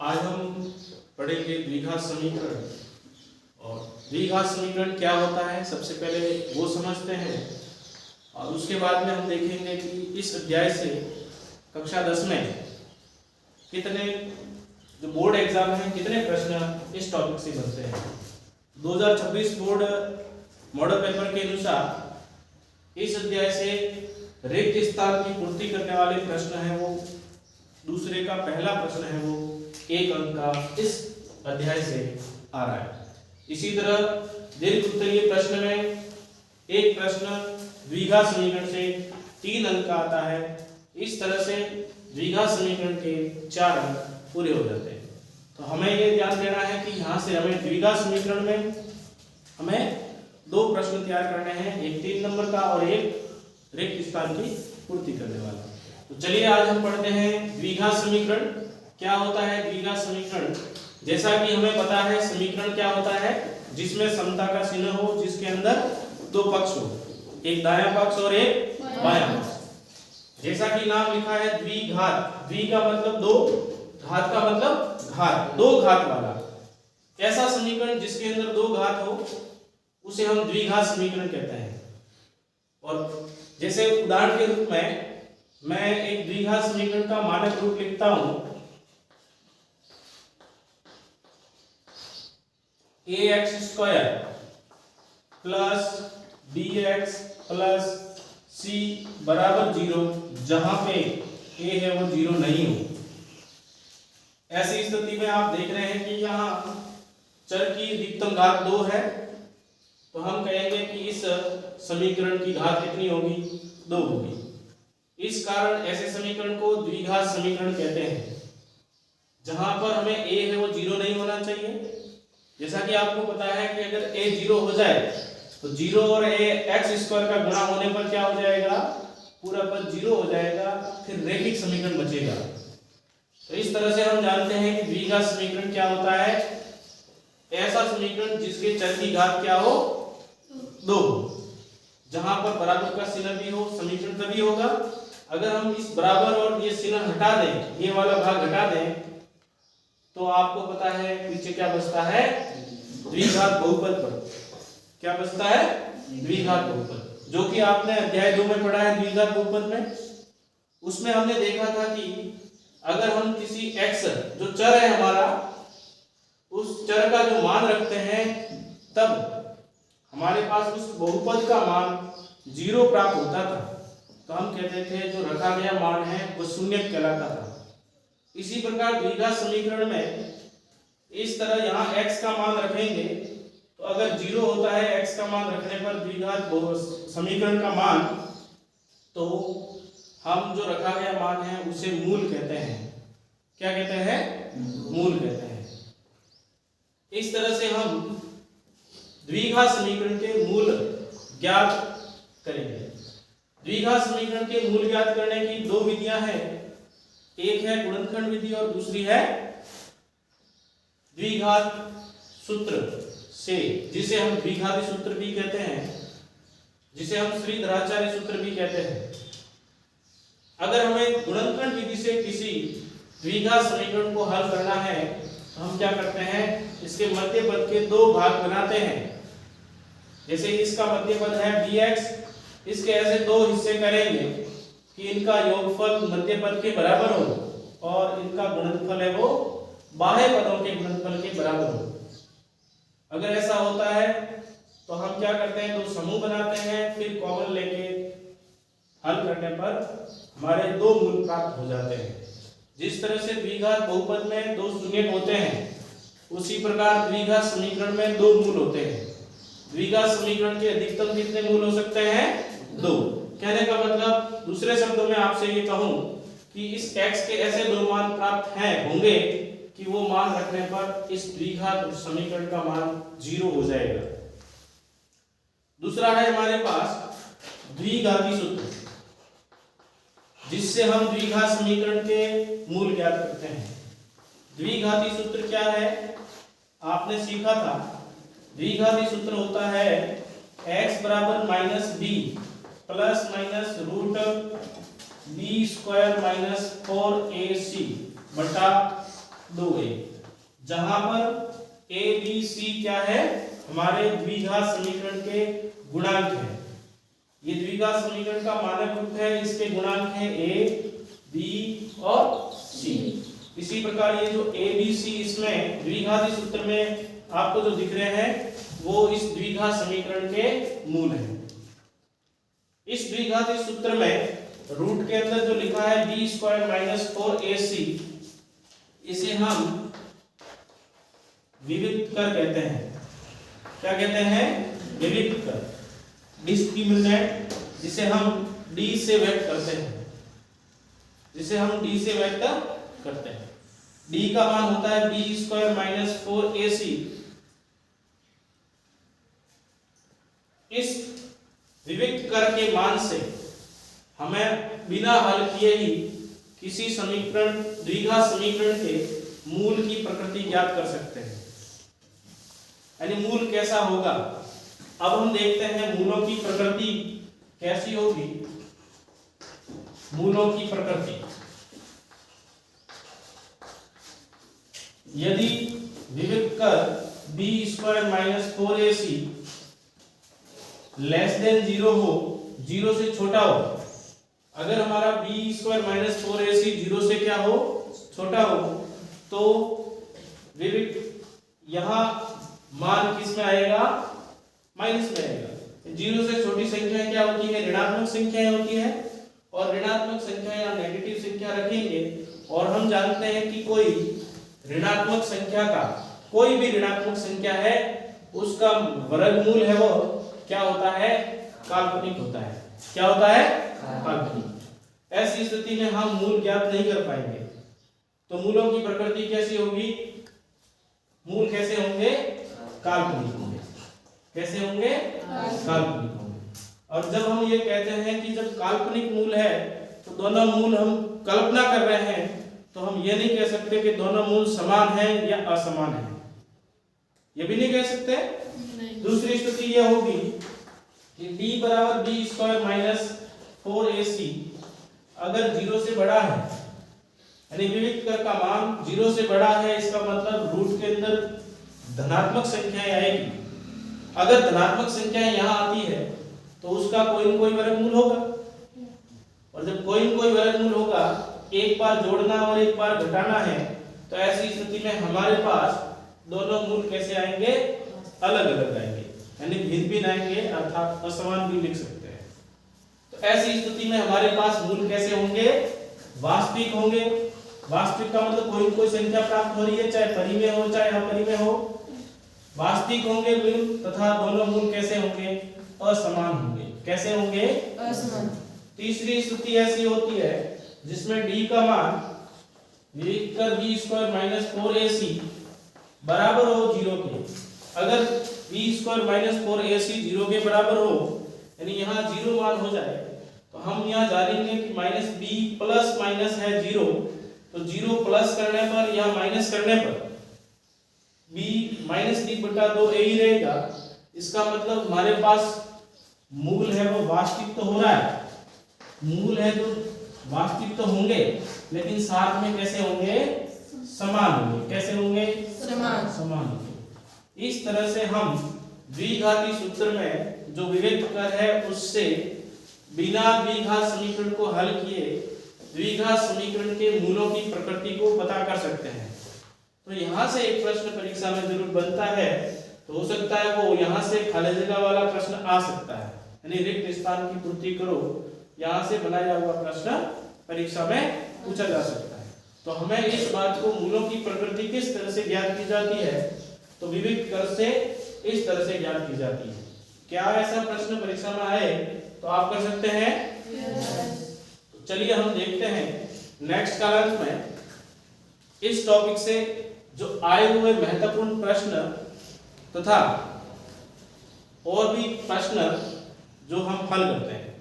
आज हम पढ़ेंगे द्विघात समीकरण। और द्विघात समीकरण क्या होता है सबसे पहले वो समझते हैं, और उसके बाद में हम देखेंगे कि इस अध्याय से कक्षा 10 में कितने जो बोर्ड एग्जाम है कितने प्रश्न इस टॉपिक से बनते हैं। 2026 बोर्ड मॉडल पेपर के अनुसार इस अध्याय से रिक्त स्थान की पूर्ति करने वाले प्रश्न है वो दूसरे का पहला प्रश्न है वो 1 अंक का इस अध्याय से आ रहा है। इसी तरह दीर्घ उत्तरीय प्रश्न में एक प्रश्न द्विघात समीकरण से 3 अंक का आता है। इस तरह से द्विघात समीकरण के 4 अंक पूरे हो जाते हैं। तो हमें ये ध्यान देना है कि यहाँ से हमें द्विघात समीकरण में हमें 2 प्रश्न तैयार करने हैं, एक 3 नंबर का और एक रिक्त स्थान की पूर्ति करने वाला। तो चलिए आज हम पढ़ते हैं द्विघात समीकरण क्या होता है। द्विघात समीकरण जैसा कि हमें पता है समीकरण क्या होता है, जिसमें समता का चिन्ह हो, जिसके अंदर 2 पक्ष हो, एक दायां पक्ष और एक बायां पक्ष। जैसा कि नाम लिखा है द्विघात, द्वि का मतलब 2, घात का मतलब घात, 2 घात वाला ऐसा समीकरण जिसके अंदर 2 घात हो उसे हम द्विघात समीकरण कहते हैं। और जैसे उदाहरण के रूप में मैं एक द्विघात समीकरण का मानक रूप लिखता हूं, ax² plus bx plus c बराबर 0, जहां पे a है वो 0 नहीं हो। ऐसी स्थिति में आप देख रहे हैं कि यहाँ चर की अधिकतम घात 2 है, तो हम कहेंगे कि इस समीकरण की घात कितनी होगी, 2 होगी। इस कारण ऐसे समीकरण को द्विघात समीकरण कहते हैं, जहां पर हमें a है वो 0 नहीं होना चाहिए। जैसा कि आपको पता है कि अगर a 0 हो जाए तो 0 और x² का गुणा होने पर क्या हो जाएगा, पूरा पद 0 हो जाएगा, फिर रैखिक समीकरण बचेगा। तो इस तरह से हम जानते हैं कि द्विघात समीकरण क्या होता है, ऐसा समीकरण जिसके चर की घात क्या हो, 2 हो, जहां पर बराबर का चिन्ह भी हो। समीकरण तभी होगा अगर हम इस बराबर और ये चिन्ह हटा दें, ये वाला भाग हटा दें, तो आपको पता है पीछे क्या बचता है, द्विघात बहुपद पर क्या बचता है, द्विघात बहुपद, जो कि आपने अध्याय 2 में पढ़ा है द्विघात बहुपद में। उसमें हमने देखा था कि अगर हम किसी x जो चर है हमारा, उस चर का जो मान रखते हैं, तब हमारे पास उस बहुपद का मान 0 प्राप्त होता था, तो हम कहते थे जो रखा गया मान है वो शून्य कहलाता था। इसी प्रकार द्विघात समीकरण में इस तरह यहाँ x का मान रखेंगे, तो अगर 0 होता है x का मान रखने पर द्विघात समीकरण का मान, तो हम जो रखा गया मान है उसे मूल कहते हैं। क्या कहते हैं, मूल कहते हैं। इस तरह से हम द्विघात समीकरण के मूल ज्ञात करेंगे। द्विघात समीकरण के मूल ज्ञात करने की 2 विधियां हैं, एक है गुणनखंड विधि और दूसरी है द्विघात सूत्र से, जिसे हम द्विघाती सूत्र भी कहते हैं, जिसे हम श्रीधराचार्य सूत्र भी कहते हैं। अगर हमें गुणनखंड विधि से किसी द्विघात समीकरण को हल करना है तो हम क्या करते हैं, इसके मध्य पद के 2 भाग बनाते हैं। जैसे इसका मध्य पद है bx, इसके ऐसे 2 हिस्से करेंगे कि इनका योगफल मध्य पद के बराबर हो और इनका गुणनफल है वो बाह्य पदों के गुणनफल के बराबर हो। अगर ऐसा होता है तो हम क्या करते हैं, 2 समूह बनाते हैं, फिर कॉमन लेके हल करने पर हमारे 2 मूल प्राप्त हो जाते हैं। जिस तरह से द्विघात बहुपद में 2 शून्य होते हैं, उसी प्रकार द्विघात समीकरण में 2 मूल होते हैं। द्विघात समीकरण के अधिकतम कितने मूल हो सकते हैं, 2। कहने का मतलब दूसरे शब्दों में आपसे ये कहूं कि इस x के ऐसे 2 मान प्राप्त होंगे कि वो मान रखने पर इस द्विघात समीकरण का मान 0 हो जाएगा। दूसरा है हमारे पास द्विघाती सूत्र, जिससे हम द्विघात समीकरण के मूल ज्ञात करते हैं। द्विघाती सूत्र क्या है, आपने सीखा था, द्विघाती सूत्र होता है x बराबर -b plus minus root b² - 4ac बटा 2a, जहां पर a b c क्या है, हमारे द्विघात समीकरण के गुणांक है। ये द्विघात समीकरण का मानक रूप है, इसके गुणांक है a b और c। इसी प्रकार ये जो a b c इसमें द्विघाती सूत्र में आपको जो दिख रहे हैं वो इस द्विघात समीकरण के मूल हैं। इस द्विघाती सूत्र में रूट के अंदर जो लिखा है b स्क्वायर माइनस 4ac, इसे हम विविक्त कर कहते हैं। क्या कहते हैं? विविक्त कर, डिस्क्रिमिनेंट, जिसे हम d से व्यक्त करते हैं, जिसे हम d से व्यक्त करते हैं। d का मान होता है b स्क्वायर माइनस 4ac। इस विविक्त कर के मान से हमें बिना हल किए ही किसी समीकरण, द्विघात समीकरण के मूल की प्रकृति ज्ञात कर सकते हैं। यानी मूल कैसा होगा, अब हम देखते हैं मूलों की प्रकृति कैसी होगी। मूलों की प्रकृति, यदि विविक्त कर b square minus 4ac less than 0 हो, 0 से छोटा हो, अगर हमारा b स्क्वायर माइनस 4ac 0 से क्या हो, छोटा हो, तो विविक्त यहाँ मान किस में आएगा, माइनस में आएगा। 0 से छोटी संख्या क्या होती है, ऋणात्मक संख्याएं होती है, और ऋणात्मक संख्या या नेगेटिव संख्या रखेंगे। और हम जानते हैं कि कोई ऋणात्मक संख्या का, कोई भी ऋणात्मक संख्या है उसका वर्गमूल है वो क्या होता है, काल्पनिक होता है। क्या होता है? काल्पनिक। ऐसी स्थिति में हम मूल ज्ञात नहीं कर पाएंगे। तो मूलों की प्रकृति कैसी होगी, मूल कैसे होंगे, काल्पनिक होंगे। कैसे होंगे? काल्पनिक होंगे। और जब हम ये कहते हैं कि जब काल्पनिक मूल है तो दोनों मूल हम कल्पना कर रहे हैं, तो हम ये नहीं कह सकते कि दोनों मूल समान हैं या असमान हैं, ये भी नहीं कह सकते। दूसरी स्थिति यह होगी कि d बराबर b स्क्वायर माइनस 4ac अगर 0 से बड़ा है, यानी विविक्त कर का मान 0 से बड़ा है, इसका मतलब रूट के अंदर धनात्मक संख्याएं आएगी। अगर धनात्मक संख्याएं यहाँ आती है तो उसका कोई न कोई वर्गमूल होगा, और जब कोई न कोई वर्गमूल होगा, एक बार जोड़ना और एक बार घटाना है, तो ऐसी स्थिति में हमारे पास दोनों मूल कैसे आएंगे, अलग अलग आएंगे, यानी भिन्न भिन्न आएंगे, अर्थात असमान भी लिख सकते हैं। तो ऐसी स्थिति में हमारे पास मूल कैसे होंगे, वास्तविक होंगे। वास्तविक का मतलब कोई संख्या प्राप्त हो रही है, चाहे परिमेय हो चाहे अपरिमेय हो, वास्तविक होंगे मूल, तथा दोनों मूल कैसे होंगे, असमान होंगे। कैसे होंगे? असमान। तीसरी स्थिति ऐसी होती है जिसमें d का मान विविक्त कर b स्क्वायर माइनस 4ac बराबर हो 0 के। अगर b स्क्वायर माइनस 4ac 0 के बराबर हो, यानी यहाँ 0 मान हो जाए, तो हम यहाँ जानेंगे कि माइनस b प्लस माइनस है 0, तो 0 प्लस करने पर या माइनस करने पर b माइनस d बटा 2 a ही रहेगा। इसका मतलब हमारे पास मूल है वो वास्तविक तो हो रहा है, मूल है तो वास्तविक तो होंगे, लेकिन साथ में कैसे होंगे, समान होंगे। कैसे होंगे? समान। समान होंगे। इस तरह से हम द्विघाती सूत्र में जो विविक्त कर है उससे बिना द्विघात समीकरण को हल किए द्विघात समीकरण के मूलों की प्रकृति को पता कर सकते हैं। तो यहाँ से एक प्रश्न परीक्षा में जरूर बनता है, तो हो सकता है वो यहाँ से खाली जगह वाला प्रश्न आ सकता है, यानी रिक्त स्थान की पूर्ति करो, यहाँ से बनाया हुआ प्रश्न परीक्षा में पूछा जा सकता है। तो हमें इस बात को मूलों की प्रकृति किस तरह से ज्ञात की जाती है, तो विविक्त कर से इस तरह से ज्ञात की जाती है। क्या ऐसा प्रश्न परीक्षा में आए तो आप कर सकते हैं? तो चलिए हम देखते हैं नेक्स्ट क्लास में इस टॉपिक से जो आए हुए महत्वपूर्ण प्रश्न तथा और भी प्रश्न जो हम हल करते हैं।